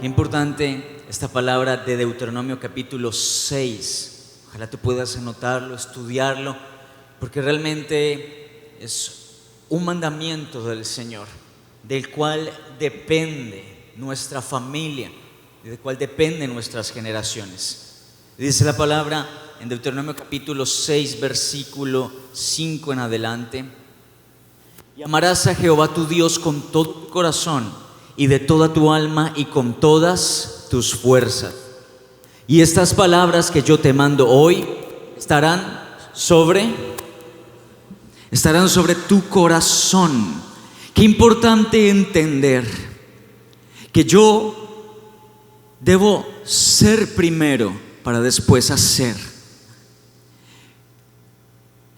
Qué importante esta palabra de Deuteronomio capítulo 6. Ojalá tú puedas anotarlo, estudiarlo, porque realmente es un mandamiento del Señor, del cual depende nuestra familia, del cual dependen nuestras generaciones. Dice la palabra en Deuteronomio capítulo 6, versículo 5 en adelante: y amarás a Jehová tu Dios con todo tu corazón y de toda tu alma y con todas tus fuerzas. Y estas palabras que yo te mando hoy estarán sobre tu corazón. Qué importante entender que yo debo ser primero para después hacer.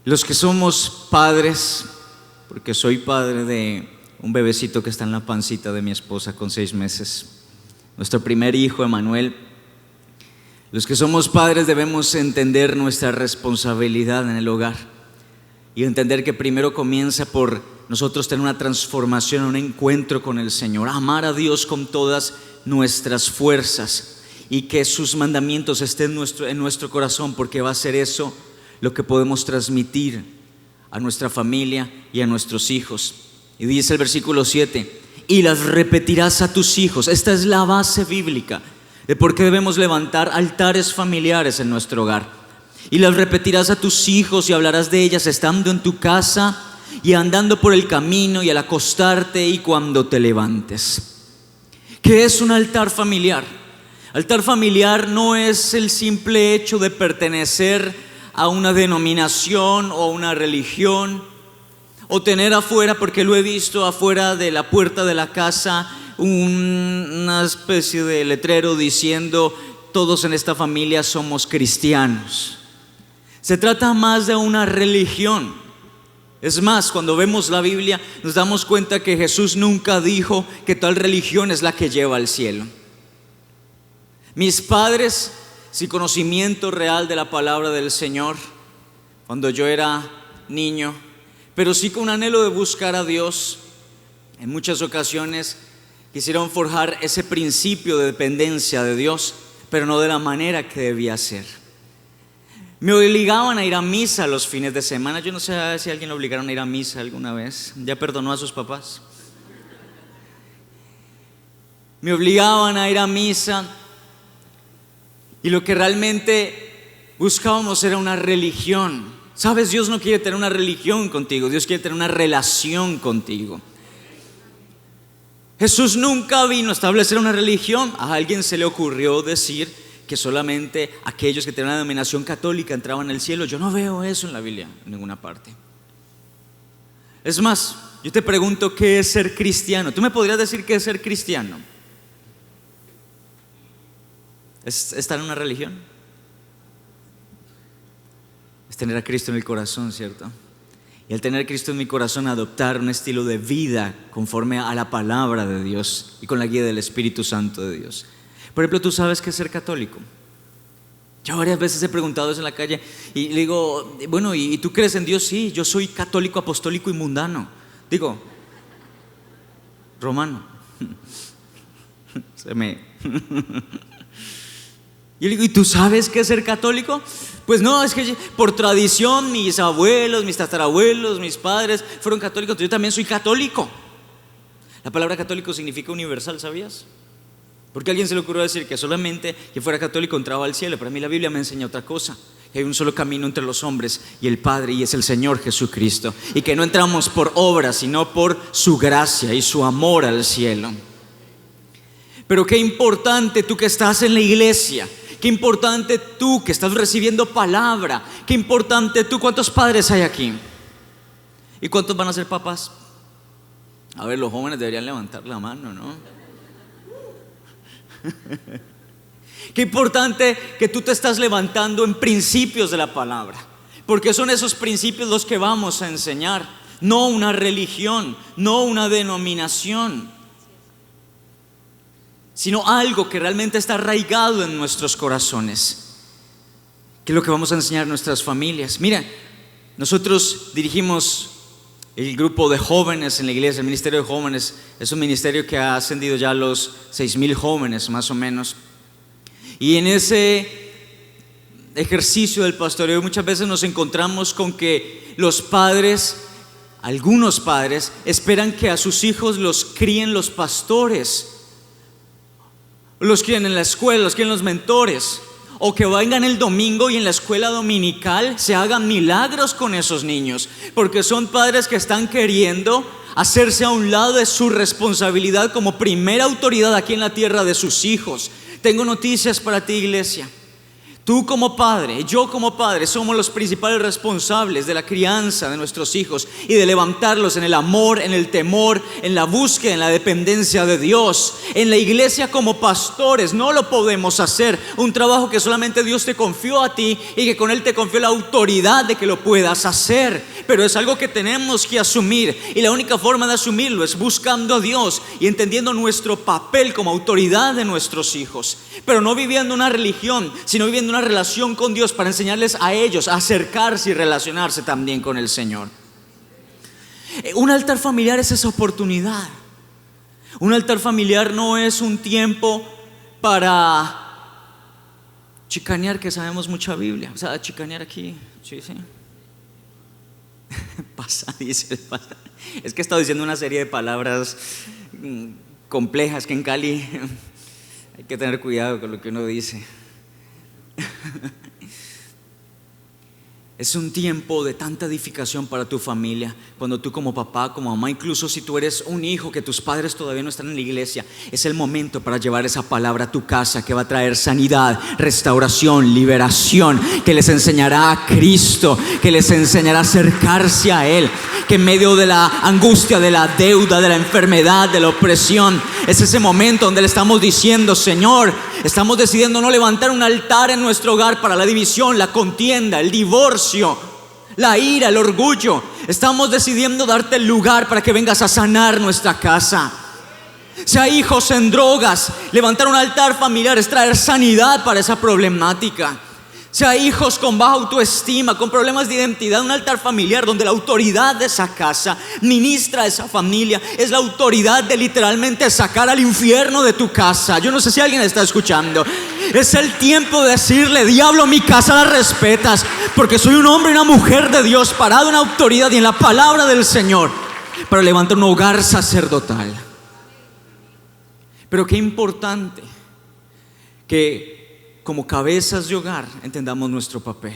Los que somos padres, porque soy padre de un bebecito que está en la pancita de mi esposa con 6 meses, nuestro primer hijo, Emanuel. Los que somos padres debemos entender nuestra responsabilidad en el hogar y entender que primero comienza por nosotros tener una transformación, un encuentro con el Señor, amar a Dios con todas nuestras fuerzas y que sus mandamientos estén en nuestro corazón, porque va a ser eso lo que podemos transmitir a nuestra familia y a nuestros hijos. Y dice el versículo 7: y las repetirás a tus hijos. Esta es la base bíblica de por qué debemos levantar altares familiares en nuestro hogar. Y las repetirás a tus hijos y hablarás de ellas estando en tu casa y andando por el camino y al acostarte y cuando te levantes. ¿Qué es un altar familiar? Altar familiar no es el simple hecho de pertenecer a una denominación o a una religión, o tener afuera, porque lo he visto afuera de la puerta de la casa, una especie de letrero diciendo: todos en esta familia somos cristianos. Se trata más de una religión. Es más, cuando vemos la Biblia nos damos cuenta que Jesús nunca dijo que tal religión es la que lleva al cielo. Mis padres, sin conocimiento real de la palabra del Señor, cuando yo era niño, pero sí con un anhelo de buscar a Dios, en muchas ocasiones quisieron forjar ese principio de dependencia de Dios, pero no de la manera que debía ser. Me obligaban a ir a misa los fines de semana. Yo no sé si a alguien lo obligaron a ir a misa alguna vez. ¿Ya perdonó a sus papás? Me obligaban a ir a misa, y lo que realmente buscábamos era una religión. Sabes, Dios no quiere tener una religión contigo, Dios quiere tener una relación contigo. Jesús nunca vino a establecer una religión. A alguien se le ocurrió decir que solamente aquellos que tenían una denominación católica entraban al cielo. Yo no veo eso en la Biblia en ninguna parte. Es más, yo te pregunto, ¿qué es ser cristiano? ¿Tú me podrías decir qué es ser cristiano? ¿Es estar en una religión? Es tener a Cristo en el corazón, ¿cierto? Y al tener a Cristo en mi corazón, adoptar un estilo de vida conforme a la palabra de Dios y con la guía del Espíritu Santo de Dios. Por ejemplo, ¿tú sabes qué es ser católico? Yo varias veces he preguntado eso en la calle y le digo: bueno, ¿y tú crees en Dios? Sí, yo soy católico, apostólico y mundano. Digo, romano. Y yo le digo: ¿y tú sabes qué es ser católico? Pues no, es que por tradición mis abuelos, mis tatarabuelos, mis padres fueron católicos, entonces yo también soy católico. La palabra católico significa universal, ¿sabías? Porque a alguien se le ocurrió decir que solamente quien fuera católico entraba al cielo. Pero a mí la Biblia me enseña otra cosa: que hay un solo camino entre los hombres y el Padre, y es el Señor Jesucristo, y que no entramos por obras, sino por su gracia y su amor al cielo. Pero qué importante tú que estás en la iglesia, qué importante tú que estás recibiendo palabra, qué importante tú. ¿Cuántos padres hay aquí? ¿Y cuántos van a ser papás? A ver, los jóvenes deberían levantar la mano, ¿no? Qué importante que tú te estás levantando en principios de la palabra, porque son esos principios los que vamos a enseñar, no una religión, no una denominación, sino algo que realmente está arraigado en nuestros corazones, que es lo que vamos a enseñar a nuestras familias. Mira, nosotros dirigimos el grupo de jóvenes en la iglesia, el ministerio de jóvenes, es un ministerio que ha ascendido ya a los 6,000 jóvenes más o menos. Y en ese ejercicio del pastoreo muchas veces nos encontramos con que los padres, algunos padres, esperan que a sus hijos los críen los pastores, los críen en la escuela, los críen los mentores, o que vengan el domingo y en la escuela dominical se hagan milagros con esos niños, porque son padres que están queriendo hacerse a un lado de su responsabilidad como primera autoridad aquí en la tierra de sus hijos. Tengo noticias para ti, iglesia. Tú como padre, yo como padre, somos los principales responsables de la crianza de nuestros hijos y de levantarlos en el amor, en el temor, en la búsqueda, en la dependencia de Dios. En la iglesia como pastores no lo podemos hacer, un trabajo que solamente Dios te confió a ti y que con Él te confió la autoridad de que lo puedas hacer. Pero es algo que tenemos que asumir, y la única forma de asumirlo es buscando a Dios y entendiendo nuestro papel como autoridad de nuestros hijos, pero no viviendo una religión, sino viviendo una relación con Dios para enseñarles a ellos a acercarse y relacionarse también con el Señor. Un altar familiar es esa oportunidad. Un altar familiar no es un tiempo para chicanear, que sabemos mucha Biblia. O sea, chicanear aquí, sí. Pasa, dice, pasa. Es que he estado diciendo una serie de palabras complejas que en Cali hay que tener cuidado con lo que uno dice. Es un tiempo de tanta edificación para tu familia. Cuando tú como papá, como mamá, incluso si tú eres un hijo que tus padres todavía no están en la iglesia, es el momento para llevar esa palabra a tu casa que va a traer sanidad, restauración, liberación, que les enseñará a Cristo, que les enseñará a acercarse a Él, que en medio de la angustia, de la deuda, de la enfermedad, de la opresión, es ese momento donde le estamos diciendo: Señor, estamos decidiendo no levantar un altar en nuestro hogar para la división, la contienda, el divorcio, la ira, el orgullo. Estamos decidiendo darte el lugar para que vengas a sanar nuestra casa. Sea hijos en drogas, levantar un altar familiar es traer sanidad para esa problemática. Sea hijos con baja autoestima, con problemas de identidad, un altar familiar donde la autoridad de esa casa ministra a esa familia, es la autoridad de literalmente sacar al infierno de tu casa. Yo no sé si alguien está escuchando. Es el tiempo de decirle: diablo, mi casa la respetas, porque soy un hombre y una mujer de Dios parado en autoridad y en la palabra del Señor para levantar un hogar sacerdotal. Pero qué importante que como cabezas de hogar entendamos nuestro papel.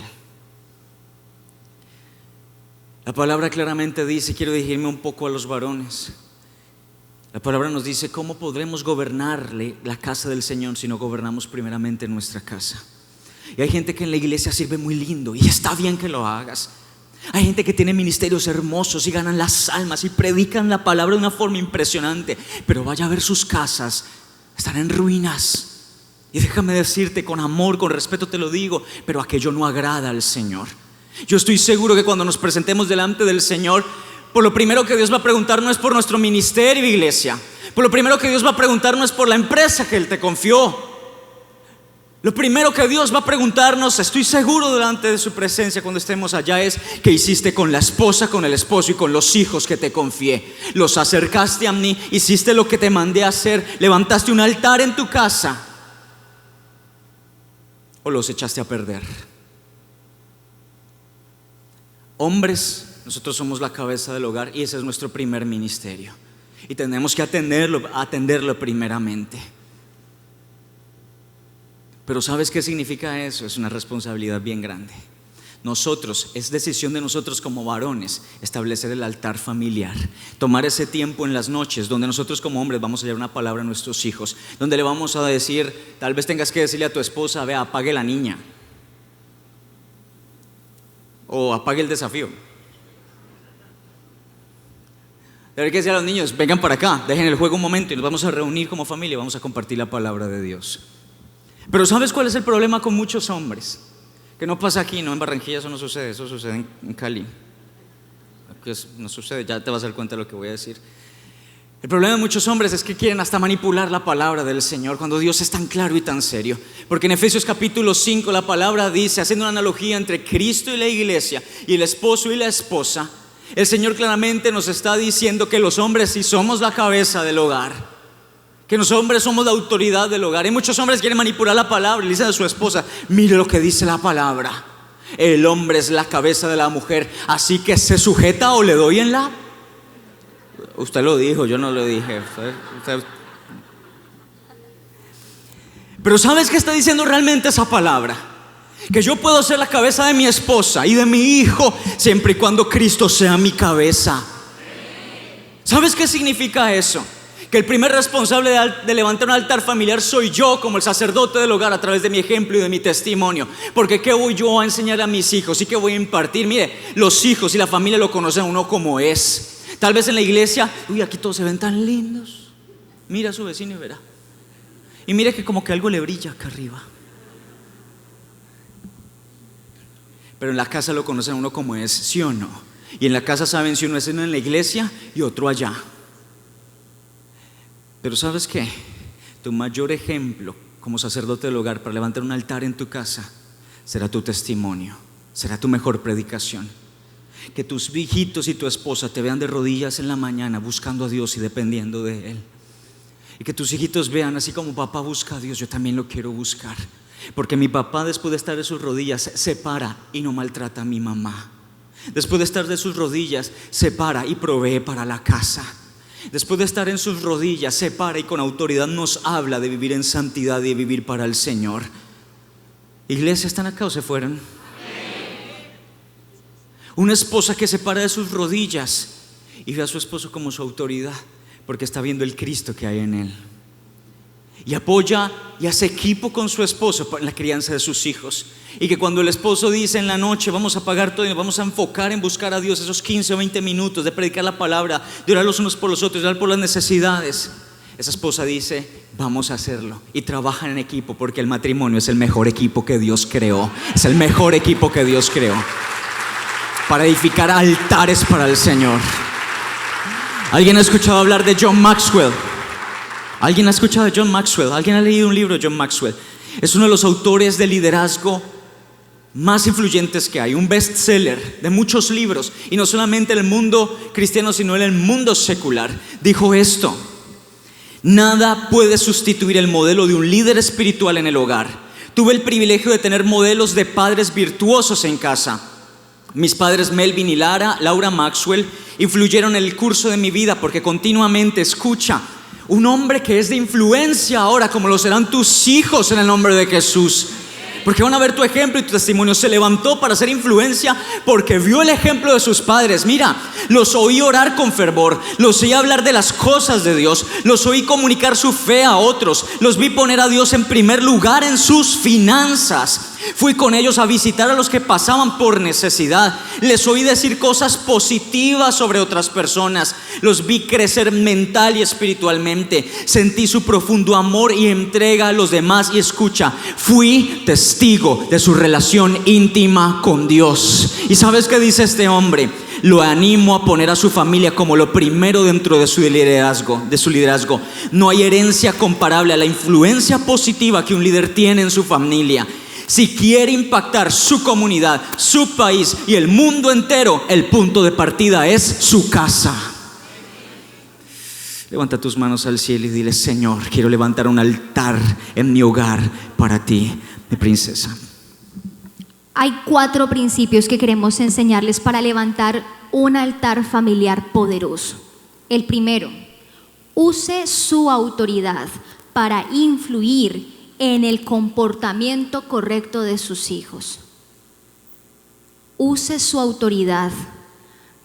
La palabra claramente dice, quiero dirigirme un poco a los varones. La palabra nos dice: ¿cómo podremos gobernarle la casa del Señor si no gobernamos primeramente nuestra casa? Y hay gente que en la iglesia sirve muy lindo, y está bien que lo hagas. Hay gente que tiene ministerios hermosos y ganan las almas y predican la palabra de una forma impresionante, pero vaya a ver sus casas, están en ruinas. Y déjame decirte con amor, con respeto te lo digo, pero aquello no agrada al Señor. Yo estoy seguro que cuando nos presentemos delante del Señor, por lo primero que Dios va a preguntar no es por nuestro ministerio, iglesia. Por lo primero que Dios va a preguntar no es por la empresa que Él te confió. Lo primero que Dios va a preguntarnos, estoy seguro delante de su presencia cuando estemos allá, es: ¿qué hiciste con la esposa, con el esposo y con los hijos que te confié? ¿Los acercaste a mí? ¿Hiciste lo que te mandé a hacer? ¿Levantaste un altar en tu casa? ¿O los echaste a perder? Hombres, nosotros somos la cabeza del hogar y ese es nuestro primer ministerio. Y tenemos que atenderlo primeramente. Pero ¿sabes qué significa eso? Es una responsabilidad bien grande. Nosotros, es decisión de nosotros como varones establecer el altar familiar, tomar ese tiempo en las noches donde nosotros como hombres vamos a llevar una palabra a nuestros hijos, donde le vamos a decir, tal vez tengas que decirle a tu esposa: vea, apague la niña, o apague el desafío. Debe que decir a los niños: vengan para acá, dejen el juego un momento y nos vamos a reunir como familia, vamos a compartir la palabra de Dios. Pero ¿sabes cuál es el problema con muchos hombres? Que no pasa aquí, no en Barranquilla, eso no sucede, eso sucede en Cali. Aquí no sucede, ya te vas a dar cuenta de lo que voy a decir. El problema de muchos hombres es que quieren hasta manipular la palabra del Señor cuando Dios es tan claro y tan serio. Porque en Efesios capítulo 5 la palabra dice, haciendo una analogía entre Cristo y la iglesia y el esposo y la esposa, El Señor claramente nos está diciendo que los hombres sí somos la cabeza del hogar, que los hombres somos la autoridad del hogar. Hay muchos hombres que quieren manipular la palabra y le dicen a su esposa: mire lo que dice la palabra, el hombre es la cabeza de la mujer, así que se sujeta o le doy en la... Usted lo dijo, yo no lo dije. Pero ¿sabes qué está diciendo realmente esa palabra? Que yo puedo ser la cabeza de mi esposa y de mi hijo siempre y cuando Cristo sea mi cabeza. ¿Sabes qué significa eso? Que el primer responsable de levantar un altar familiar soy yo, como el sacerdote del hogar, a través de mi ejemplo y de mi testimonio. Porque ¿qué voy yo a enseñar a mis hijos y qué voy a impartir? Mire, los hijos y la familia lo conocen a uno como es. Tal vez en la iglesia, uy, aquí todos se ven tan lindos. Mira a su vecino y verá. Y mire que como que algo le brilla acá arriba. Pero en la casa lo conocen a uno como es, ¿sí o no? Y en la casa saben si uno es uno en la iglesia y otro allá. Pero ¿sabes qué? Tu mayor ejemplo como sacerdote del hogar para levantar un altar en tu casa será tu testimonio, será tu mejor predicación. Que tus hijitos y tu esposa te vean de rodillas en la mañana buscando a Dios y dependiendo de Él. Y que tus hijitos vean, así como papá busca a Dios, yo también lo quiero buscar. Porque mi papá, después de estar de sus rodillas, se para y no maltrata a mi mamá. Después de estar de sus rodillas, se para y provee para la casa. Después de estar en sus rodillas, se para y con autoridad nos habla de vivir en santidad y de vivir para el Señor. Iglesia, ¿están acá o se fueron? Una esposa que se para de sus rodillas y ve a su esposo como su autoridad, porque está viendo el Cristo que hay en él. Y apoya y hace equipo con su esposo para la crianza de sus hijos. Y que cuando el esposo dice en la noche: vamos a apagar todo y nos vamos a enfocar en buscar a Dios, esos 15 o 20 minutos de predicar la palabra, de orar los unos por los otros, de orar por las necesidades, esa esposa dice: vamos a hacerlo. Y trabajan en equipo, porque el matrimonio es el mejor equipo que Dios creó. Es el mejor equipo que Dios creó para edificar altares para el Señor. ¿Alguien ha escuchado hablar de John Maxwell? ¿Alguien ha escuchado de John Maxwell? ¿Alguien ha leído un libro de John Maxwell? Es uno de los autores de liderazgo más influyentes que hay, un bestseller de muchos libros, y no solamente en el mundo cristiano, sino en el mundo secular. Dijo esto: nada puede sustituir el modelo de un líder espiritual en el hogar. Tuve el privilegio de tener modelos de padres virtuosos en casa. Mis padres Melvin y Laura Maxwell influyeron en el curso de mi vida, porque continuamente escucha: un hombre que es de influencia ahora, como lo serán tus hijos en el nombre de Jesús. Porque van a ver tu ejemplo y tu testimonio. Se levantó para hacer influencia porque vio el ejemplo de sus padres. Mira, los oí orar con fervor, los oí hablar de las cosas de Dios, los oí comunicar su fe a otros, los vi poner a Dios en primer lugar en sus finanzas. Fui con ellos a visitar a los que pasaban por necesidad. Les oí decir cosas positivas sobre otras personas. Los vi crecer mental y espiritualmente. Sentí su profundo amor y entrega a los demás. Y escucha, fui testigo de su relación íntima con Dios. ¿Y sabes qué dice este hombre? Lo animo a poner a su familia como lo primero dentro de su liderazgo. No hay herencia comparable a la influencia positiva que un líder tiene en su familia. Si quiere impactar su comunidad, su país y el mundo entero, el punto de partida es su casa. Levanta tus manos al cielo y dile: Señor, quiero levantar un altar en mi hogar para ti, mi princesa. Hay 4 principios que queremos enseñarles para levantar un altar familiar poderoso. El primero: use su autoridad para influir en el comportamiento correcto de sus hijos. Use su autoridad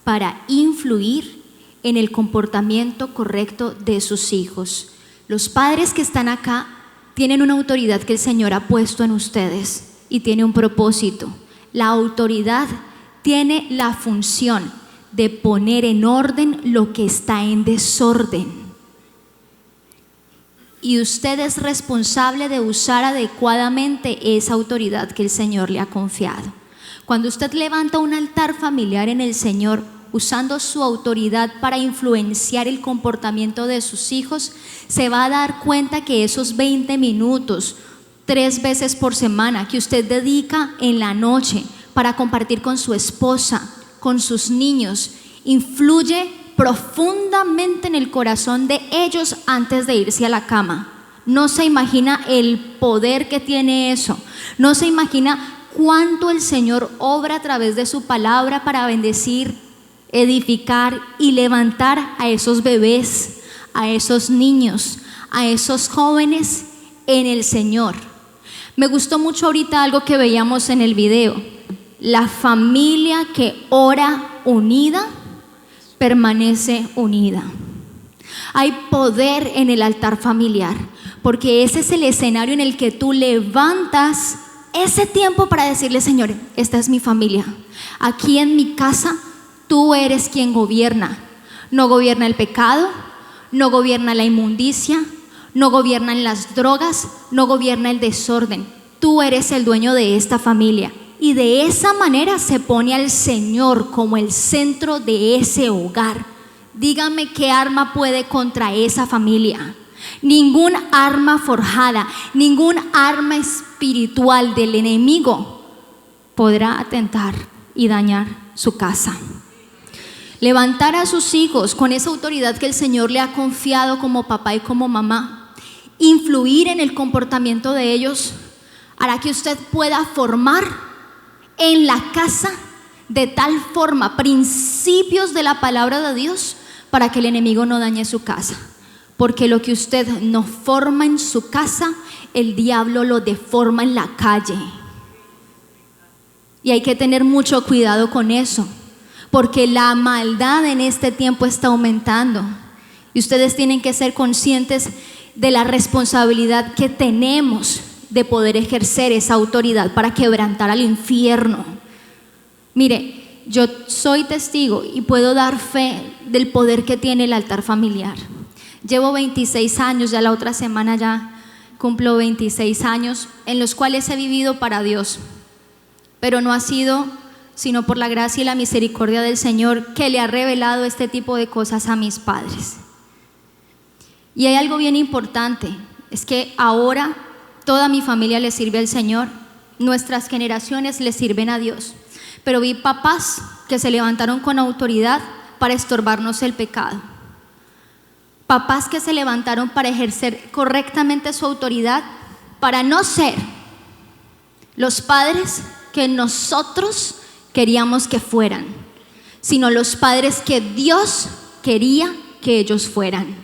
para influir en el comportamiento correcto de sus hijos. Los padres que están acá tienen una autoridad que el Señor ha puesto en ustedes y tiene un propósito. La autoridad tiene la función de poner en orden lo que está en desorden. Y usted es responsable de usar adecuadamente esa autoridad que el Señor le ha confiado. Cuando usted levanta un altar familiar en el Señor, usando su autoridad para influenciar el comportamiento de sus hijos, se va a dar cuenta que esos 20 minutos, 3 veces por semana, que usted dedica en la noche para compartir con su esposa, con sus niños, influye profundamente en el corazón de ellos antes de irse a la cama. No se imagina el poder que tiene eso. No se imagina cuánto el Señor obra a través de su palabra para bendecir, edificar y levantar a esos bebés, a esos niños, a esos jóvenes en el Señor. Me gustó mucho ahorita algo que veíamos en el video. La familia que ora unida permanece unida. Hay poder en el altar familiar, porque ese es el escenario en el que tú levantas ese tiempo para decirle: Señor, esta es mi familia. Aquí en mi casa tú eres quien gobierna. No gobierna el pecado, no gobierna la inmundicia, no gobiernan las drogas, no gobierna el desorden. Tú eres el dueño de esta familia. Y de esa manera se pone al Señor como el centro de ese hogar. Dígame qué arma puede contra esa familia. Ningún arma forjada, ningún arma espiritual del enemigo podrá atentar y dañar su casa. Levantar a sus hijos con esa autoridad que el Señor le ha confiado como papá y como mamá, influir en el comportamiento de ellos, hará que usted pueda formar en la casa de tal forma principios de la palabra de Dios para que el enemigo no dañe su casa. Porque lo que usted no forma en su casa, el diablo lo deforma en la calle. Y hay que tener mucho cuidado con eso, porque la maldad en este tiempo está aumentando. Y ustedes tienen que ser conscientes de la responsabilidad que tenemos de poder ejercer esa autoridad para quebrantar al infierno. Mire, yo soy testigo y puedo dar fe del poder que tiene el altar familiar. Llevo 26 años, ya la otra semana ya cumplo 26 años en los cuales he vivido para Dios, pero no ha sido sino por la gracia y la misericordia del Señor que le ha revelado este tipo de cosas a mis padres. Y hay algo bien importante, es que ahora toda mi familia le sirve al Señor, nuestras generaciones le sirven a Dios, pero vi papás que se levantaron con autoridad para estorbarnos el pecado. Papás que se levantaron para ejercer correctamente su autoridad, para no ser los padres que nosotros queríamos que fueran, sino los padres que Dios quería que ellos fueran.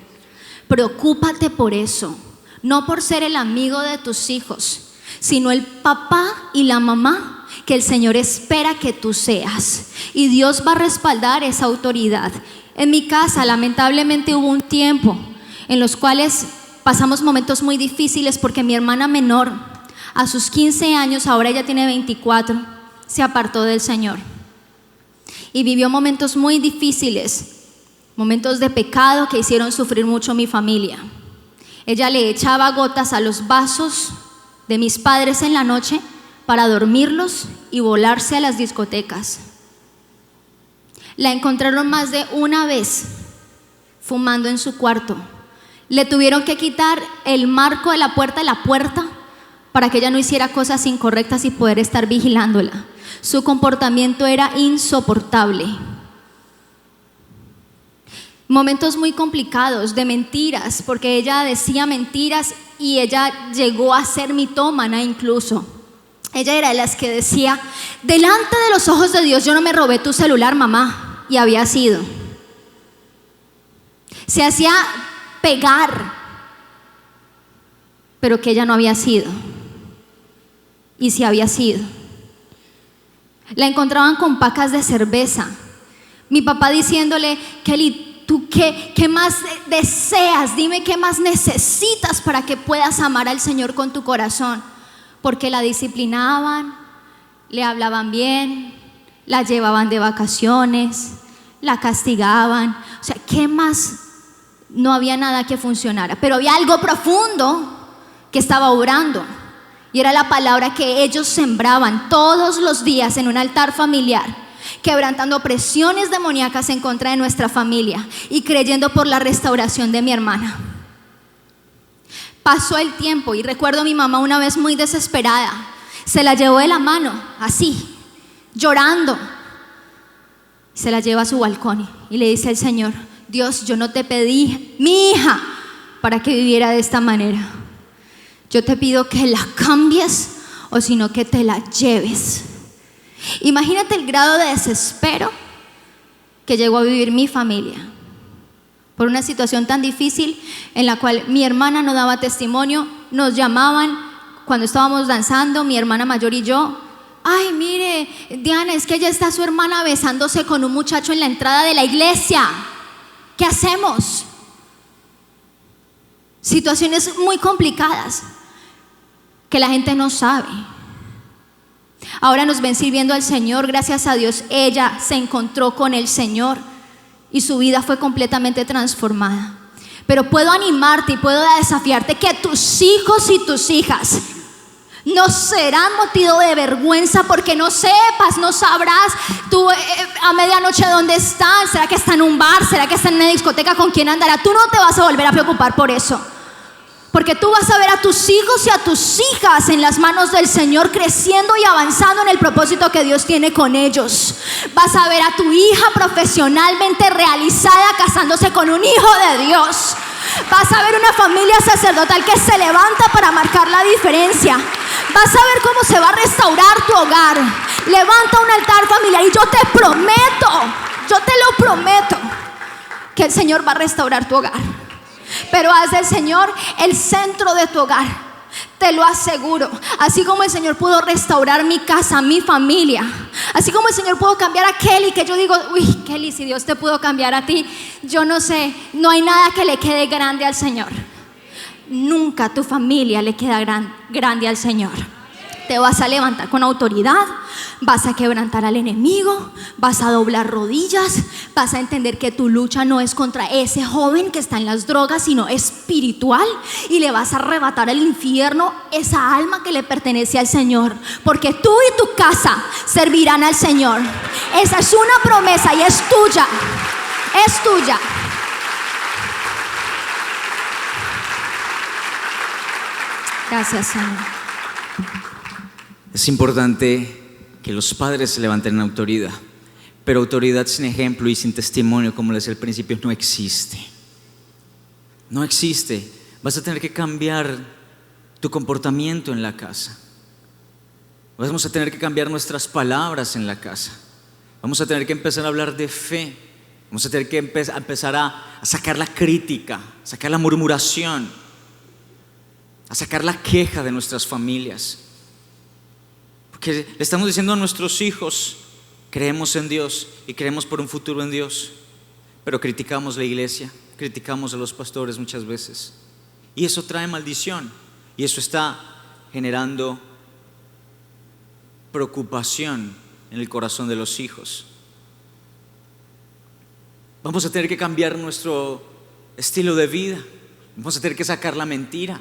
Preocúpate por eso, no por ser el amigo de tus hijos, sino el papá y la mamá que el Señor espera que tú seas. Y Dios va a respaldar esa autoridad. En mi casa, lamentablemente, hubo un tiempo en los cuales pasamos momentos muy difíciles porque mi hermana menor, a sus 15 años, ahora ella tiene 24, se apartó del Señor. Y vivió momentos muy difíciles, momentos de pecado que hicieron sufrir mucho a mi familia. Ella le echaba gotas a los vasos de mis padres en la noche para dormirlos y volarse a las discotecas. La encontraron más de una vez fumando en su cuarto. Le tuvieron que quitar el marco de la puerta para que ella no hiciera cosas incorrectas y poder estar vigilándola. Su comportamiento era insoportable. Momentos muy complicados de mentiras, porque ella decía mentiras y ella llegó a ser mitómana incluso. Ella era de las que decía: delante de los ojos de Dios yo no me robé tu celular, mamá. Y había sido. Se hacía pegar, pero que ella no había sido. Y sí había sido. La encontraban con pacas de cerveza. Mi papá diciéndole: Kelly, ¿tú qué más deseas? Dime qué más necesitas para que puedas amar al Señor con tu corazón. Porque la disciplinaban, le hablaban bien, la llevaban de vacaciones, la castigaban. O sea, ¿qué más? No había nada que funcionara, pero había algo profundo que estaba obrando, y era la palabra que ellos sembraban todos los días en un altar familiar, quebrantando presiones demoníacas en contra de nuestra familia y creyendo por la restauración de mi hermana. Pasó el tiempo y recuerdo a mi mamá una vez muy desesperada, se la llevó de la mano, así, llorando. Se la lleva a su balcón y le dice al Señor: Dios, yo no te pedí mi hija para que viviera de esta manera. Yo te pido que la cambies o sino que te la lleves. Imagínate el grado de desespero que llegó a vivir mi familia por una situación tan difícil en la cual mi hermana no daba testimonio. Nos llamaban cuando estábamos danzando, mi hermana mayor y yo: ay, mire, Diana, es que allá está su hermana besándose con un muchacho en la entrada de la iglesia. ¿Qué hacemos? Situaciones muy complicadas que la gente no sabe. Ahora nos ven sirviendo al Señor, gracias a Dios. Ella se encontró con el Señor y su vida fue completamente transformada. Pero puedo animarte y puedo desafiarte que tus hijos y tus hijas no serán motivo de vergüenza porque no sepas, no sabrás tú a medianoche dónde están. ¿Será que está en un bar? ¿Será que está en una discoteca? ¿Con quién andará? Tú no te vas a volver a preocupar por eso, porque tú vas a ver a tus hijos y a tus hijas en las manos del Señor, creciendo y avanzando en el propósito que Dios tiene con ellos. Vas a ver a tu hija profesionalmente realizada, casándose con un hijo de Dios. Vas a ver una familia sacerdotal que se levanta para marcar la diferencia. Vas a ver cómo se va a restaurar tu hogar. Levanta un altar familiar y yo te lo prometo, que el Señor va a restaurar tu hogar. Pero haz del Señor el centro de tu hogar, te lo aseguro. Así como el Señor pudo restaurar mi casa, mi familia, así como el Señor pudo cambiar a Kelly, que yo digo: uy, Kelly, si Dios te pudo cambiar a ti, yo no sé, no hay nada que le quede grande al Señor. Nunca tu familia le queda grande al Señor. Te vas a levantar con autoridad, vas a quebrantar al enemigo, vas a doblar rodillas, vas a entender que tu lucha no es contra ese joven que está en las drogas, sino espiritual, y le vas a arrebatar al infierno esa alma que le pertenece al Señor, porque tú y tu casa servirán al Señor. Esa es una promesa y es tuya, es tuya. Gracias, Señor. Es importante que los padres se levanten en autoridad, pero autoridad sin ejemplo y sin testimonio, como les decía al principio, no existe. No existe. Vas a tener que cambiar tu comportamiento en la casa. Vamos a tener que cambiar nuestras palabras en la casa. Vamos a tener que empezar a hablar de fe. Vamos a tener que empezar a sacar la crítica, a sacar la murmuración, a sacar la queja de nuestras familias. Porque le estamos diciendo a nuestros hijos: creemos en Dios y creemos por un futuro en Dios, pero criticamos la iglesia, criticamos a los pastores muchas veces, y eso trae maldición, y eso está generando preocupación en el corazón de los hijos. Vamos a tener que cambiar nuestro estilo de vida. Vamos a tener que sacar la mentira.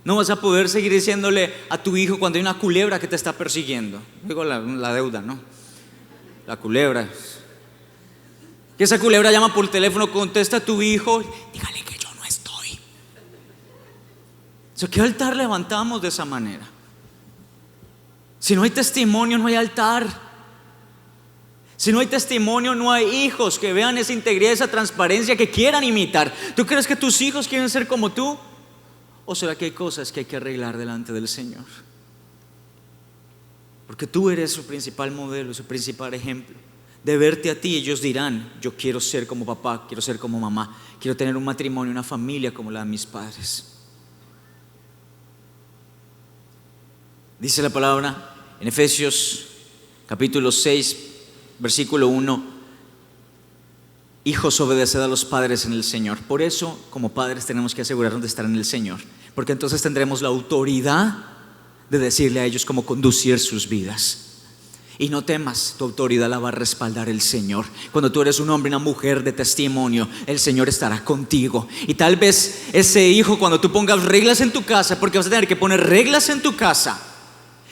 No vas a poder seguir diciéndole a tu hijo cuando hay una culebra que te está persiguiendo. Digo la deuda, ¿no? La culebra. Que esa culebra llama por teléfono, contesta a tu hijo, dígale que yo no estoy. ¿Qué altar levantamos de esa manera? Si no hay testimonio, no hay altar. Si no hay testimonio, no hay hijos que vean esa integridad, esa transparencia, que quieran imitar. ¿Tú crees que tus hijos quieren ser como tú? ¿O será que hay cosas que hay que arreglar delante del Señor? Porque tú eres su principal modelo, su principal ejemplo. De verte a ti, ellos dirán: yo quiero ser como papá, quiero ser como mamá, quiero tener un matrimonio, una familia como la de mis padres. Dice la palabra en Efesios capítulo 6, versículo 1: hijos, obedeced a los padres en el Señor. Por eso, como padres, tenemos que asegurarnos de estar en el Señor, porque entonces tendremos la autoridad de decirle a ellos cómo conducir sus vidas. Y no temas, tu autoridad la va a respaldar el Señor. Cuando tú eres un hombre y una mujer de testimonio, el Señor estará contigo. Y tal vez ese hijo, cuando tú pongas reglas en tu casa, porque vas a tener que poner reglas en tu casa,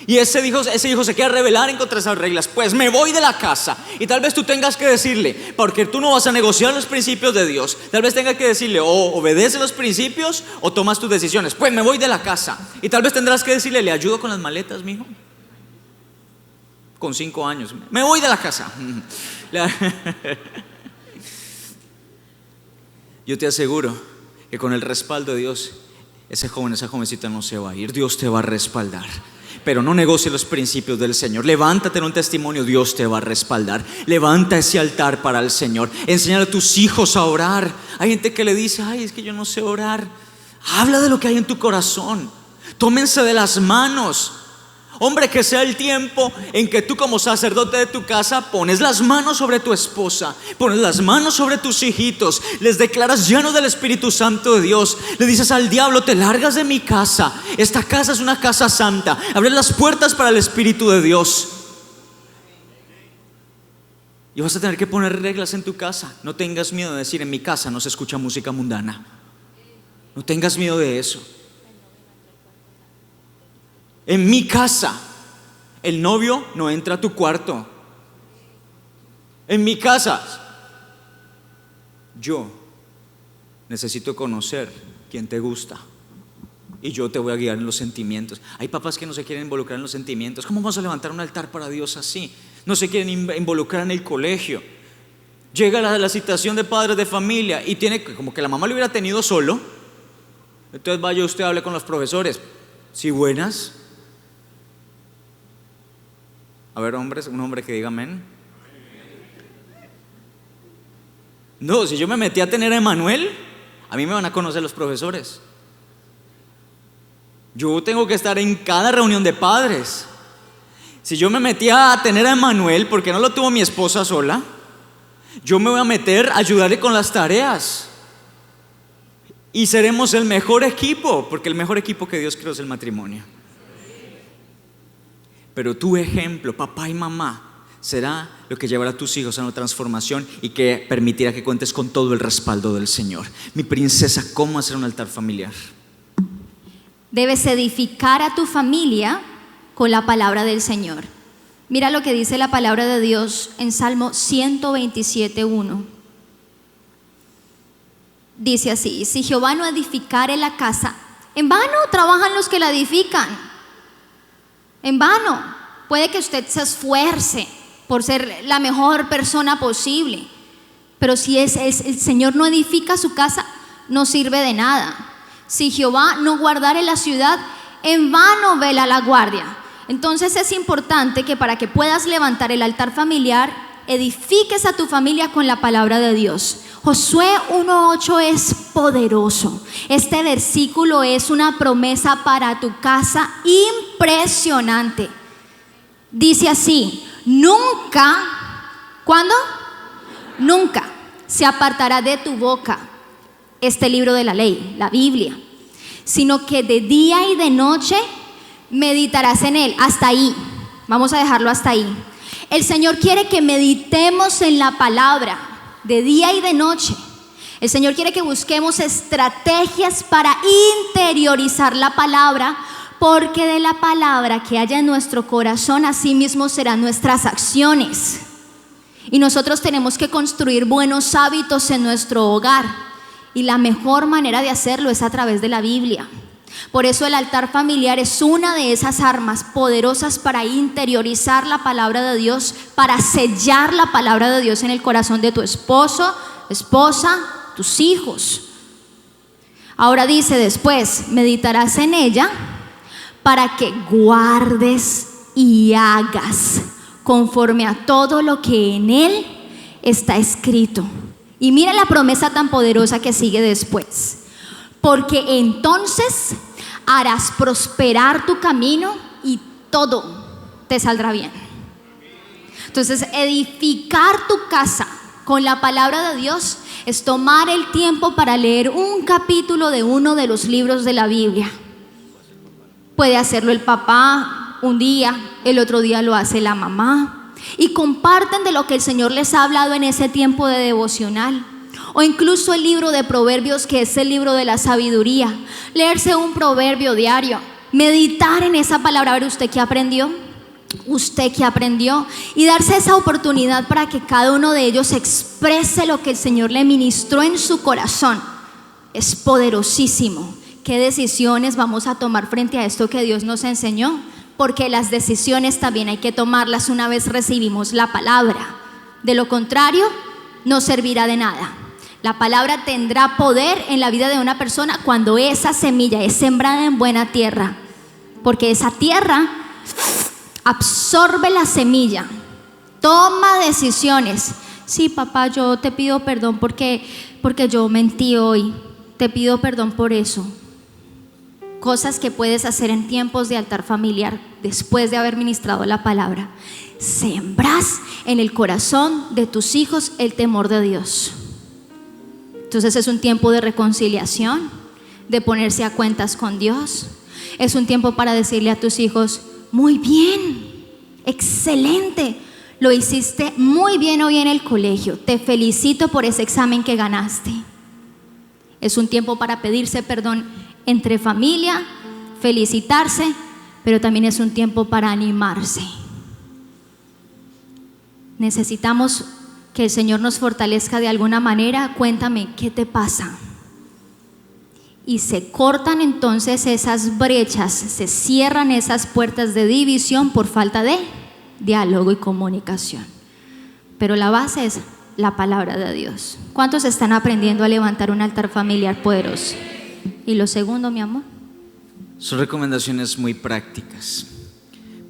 y ese hijo se quiere rebelar en contra de esas reglas, pues me voy de la casa. Y tal vez tú tengas que decirle, porque tú no vas a negociar los principios de Dios, tal vez tengas que decirle: o obedece los principios o tomas tus decisiones. Pues me voy de la casa. Y tal vez tendrás que decirle: ¿le ayudo con las maletas, mijo? Con 5 años, me voy de la casa. Yo te aseguro que con el respaldo de Dios, ese joven, esa jovencita no se va a ir. Dios te va a respaldar. Pero no negocie los principios del Señor. Levántate en un testimonio, Dios te va a respaldar. Levanta ese altar para el Señor. Enséñale a tus hijos a orar. Hay gente que le dice: ay, es que yo no sé orar. Habla de lo que hay en tu corazón. Tómense de las manos. Hombre, que sea el tiempo en que tú, como sacerdote de tu casa, pones las manos sobre tu esposa, pones las manos sobre tus hijitos, les declaras lleno del Espíritu Santo de Dios. Le dices al diablo: te largas de mi casa. Esta casa es una casa santa. Abres las puertas para el Espíritu de Dios. Y vas a tener que poner reglas en tu casa. No tengas miedo de decir: en mi casa no se escucha música mundana. No tengas miedo de eso. En mi casa el novio no entra a tu cuarto. En mi casa yo necesito conocer quién te gusta y yo te voy a guiar en los sentimientos. Hay papás que no se quieren involucrar en los sentimientos. ¿Cómo vamos a levantar un altar para Dios así? No se quieren involucrar en el colegio. Llega la citación de padres de familia y tiene como que la mamá lo hubiera tenido solo. Entonces vaya usted, hable con los profesores. Sí, buenas. A ver, hombres, un hombre que diga amén. No, si yo me metí a tener a Emanuel, a mí me van a conocer los profesores. Yo tengo que estar en cada reunión de padres. Si yo me metí a tener a Emanuel porque no lo tuvo mi esposa sola, yo me voy a meter a ayudarle con las tareas. Y seremos el mejor equipo, porque el mejor equipo que Dios creó es el matrimonio. Pero tu ejemplo, papá y mamá, será lo que llevará a tus hijos a una transformación y que permitirá que cuentes con todo el respaldo del Señor. Mi princesa, ¿cómo hacer un altar familiar? Debes edificar a tu familia con la palabra del Señor. Mira lo que dice la palabra de Dios en Salmo 127:1. Dice así: si Jehová no edificare la casa, en vano trabajan los que la edifican. En vano. Puede que usted se esfuerce por ser la mejor persona posible, pero si el Señor no edifica su casa, no sirve de nada. Si Jehová no guardare la ciudad, en vano vela la guardia. Entonces es importante que para que puedas levantar el altar familiar, edifiques a tu familia con la palabra de Dios. Josué 1:8 es poderoso. Este versículo es una promesa para tu casa impresionante. Dice así: nunca, ¿cuándo? Nunca se apartará de tu boca este libro de la ley, la Biblia, sino que de día y de noche meditarás en él. Hasta ahí, vamos a dejarlo hasta ahí. El Señor quiere que meditemos en la palabra de día y de noche. El Señor quiere que busquemos estrategias para interiorizar la palabra, porque de la palabra que haya en nuestro corazón, así mismo serán nuestras acciones. Y nosotros tenemos que construir buenos hábitos en nuestro hogar, y la mejor manera de hacerlo es a través de la Biblia. Por eso el altar familiar es una de esas armas poderosas para interiorizar la palabra de Dios, para sellar la palabra de Dios en el corazón de tu esposo, esposa, tus hijos. Ahora dice después: meditarás en ella para que guardes y hagas conforme a todo lo que en él está escrito. Y mira la promesa tan poderosa que sigue después: porque entonces harás prosperar tu camino y todo te saldrá bien. Entonces, edificar tu casa con la palabra de Dios es tomar el tiempo para leer un capítulo de uno de los libros de la Biblia. Puede hacerlo el papá un día, el otro día lo hace la mamá, y comparten de lo que el Señor les ha hablado en ese tiempo de devocional. O incluso el libro de Proverbios, que es el libro de la sabiduría. Leerse un proverbio diario, meditar en esa palabra, a ver usted qué aprendió, y darse esa oportunidad para que cada uno de ellos exprese lo que el Señor le ministró en su corazón. Es poderosísimo. ¿Qué decisiones vamos a tomar frente a esto que Dios nos enseñó? Porque las decisiones también hay que tomarlas una vez recibimos la palabra. De lo contrario, no servirá de nada. La palabra tendrá poder en la vida de una persona cuando esa semilla es sembrada en buena tierra, porque esa tierra absorbe la semilla, toma decisiones. Sí, papá, yo te pido perdón porque yo mentí hoy, te pido perdón por eso. Cosas que puedes hacer en tiempos de altar familiar después de haber ministrado la palabra. Sembras en el corazón de tus hijos el temor de Dios. Entonces es un tiempo de reconciliación, de ponerse a cuentas con Dios. Es un tiempo para decirle a tus hijos: muy bien, excelente, lo hiciste muy bien hoy en el colegio, te felicito por ese examen que ganaste. Es un tiempo para pedirse perdón entre familia, felicitarse, pero también es un tiempo para animarse. Necesitamos que el Señor nos fortalezca de alguna manera. Cuéntame, ¿qué te pasa? Y se cortan entonces esas brechas, se cierran esas puertas de división por falta de diálogo y comunicación. Pero la base es la palabra de Dios. ¿Cuántos están aprendiendo a levantar un altar familiar poderoso? Y lo segundo, mi amor. Son recomendaciones muy prácticas.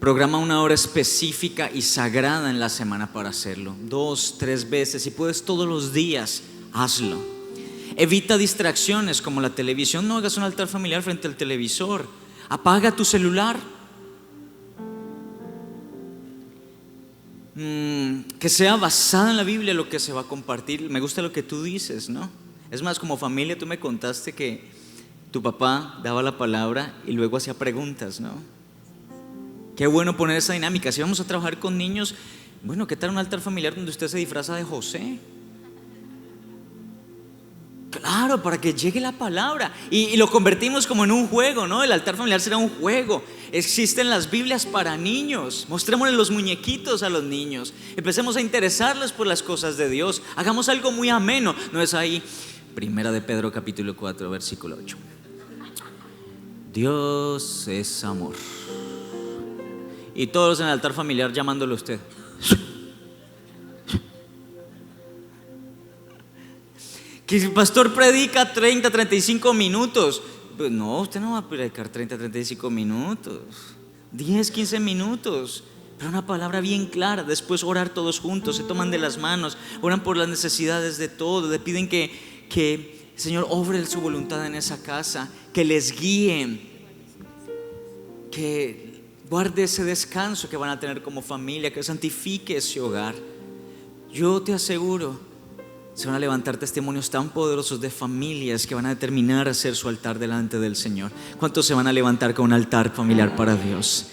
Programa una hora específica y sagrada en la semana para hacerlo. 2, 3 veces. Si puedes todos los días, hazlo. Evita distracciones como la televisión. No hagas un altar familiar frente al televisor. Apaga tu celular. Que sea basada en la Biblia lo que se va a compartir. Me gusta lo que tú dices, ¿no? Es más, como familia tú me contaste que tu papá daba la palabra y luego hacía preguntas, ¿no? Qué bueno poner esa dinámica. Si vamos a trabajar con niños, bueno, ¿qué tal un altar familiar donde usted se disfraza de José? Claro, para que llegue la palabra. Y lo convertimos como en un juego, ¿no? El altar familiar será un juego. Existen las Biblias para niños. Mostrémosle los muñequitos a los niños. Empecemos a interesarles por las cosas de Dios. Hagamos algo muy ameno. No es ahí, 1 de Pedro capítulo 4 versículo 8. Dios es amor. Y todos en el altar familiar llamándole a usted. Que el pastor predica 30, 35 minutos. Pues no, usted no va a predicar 30, 35 minutos. 10, 15 minutos. Pero una palabra bien clara. Después orar todos juntos. Se toman de las manos. Oran por las necesidades de todos. Le piden que el Señor obre su voluntad en esa casa. Que les guíe. Que guarde ese descanso que van a tener como familia, que santifique ese hogar. Yo te aseguro, se van a levantar testimonios tan poderosos de familias que van a determinar hacer su altar delante del Señor. ¿Cuántos se van a levantar con un altar familiar para Dios?